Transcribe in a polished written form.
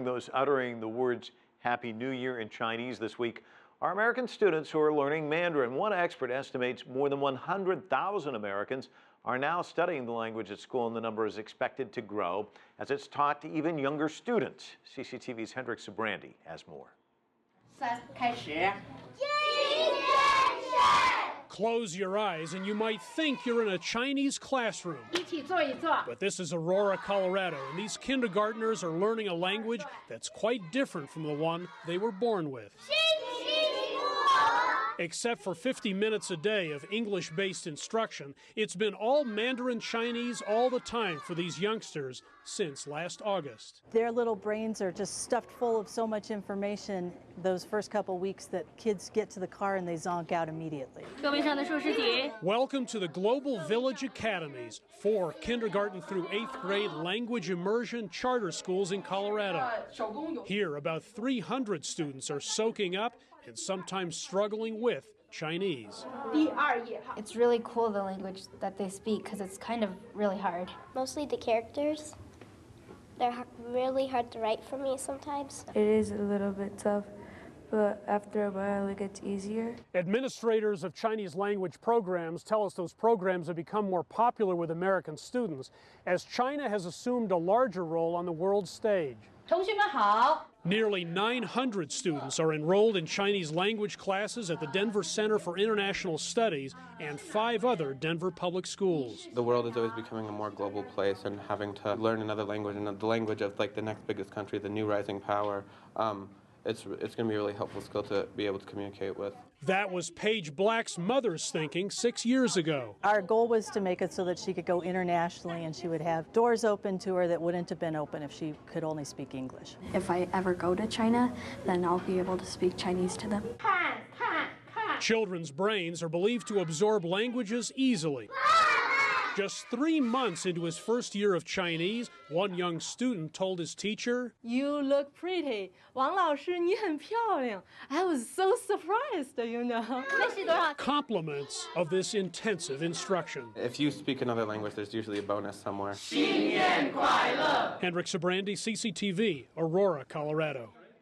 Those uttering the words Happy New Year in Chinese this week are American students who are learning Mandarin. One expert estimates more than 100,000 Americans are now studying the language at school, and the number is expected to grow as it's taught to even younger students. CCTV's Hendrik Sybrandy has more. Close your eyes and you might think you're in a Chinese classroom. But this is Aurora, Colorado, and these kindergartners are learning a language that's quite different from the one they were born with. Except for 50 minutes a day of English-based instruction, it's been all Mandarin Chinese all the time for these youngsters since last August. Their little brains are just stuffed full of so much information those first couple weeks that kids get to the car and they zonk out immediately. Welcome to the Global Village Academies, 4 kindergarten through 8th grade language immersion charter schools in Colorado. Here, about 300 students are soaking up and sometimes struggling with Chinese. It's really cool, the language that they speak, because it's kind of really hard. Mostly the characters. They're really hard to write for me sometimes. It is a little bit tough, but after a while it gets easier. Administrators of Chinese language programs tell us those programs have become more popular with American students as China has assumed a larger role on the world stage. Nearly 900 students are enrolled in Chinese language classes at the Denver Center for International Studies and 5 other Denver public schools. The world is always becoming a more global place, and having to learn another language, and the language of like the next biggest country, the new rising power, it's going to be a really helpful skill to be able to communicate with. That was Paige Black's mother's thinking 6 years ago. Our goal was to make it so that she could go internationally and she would have doors open to her that wouldn't have been open if she could only speak English. If I ever go to China, then I'll be able to speak Chinese to them. Children's brains are believed to absorb languages easily. Just 3 months into his first year of Chinese, one young student told his teacher, "You look pretty. Wang 老师, 你很漂亮. I was so surprised, you know." Compliments of this intensive instruction. If you speak another language, there's usually a bonus somewhere. Hendrik Sybrandy, CCTV, Aurora, Colorado.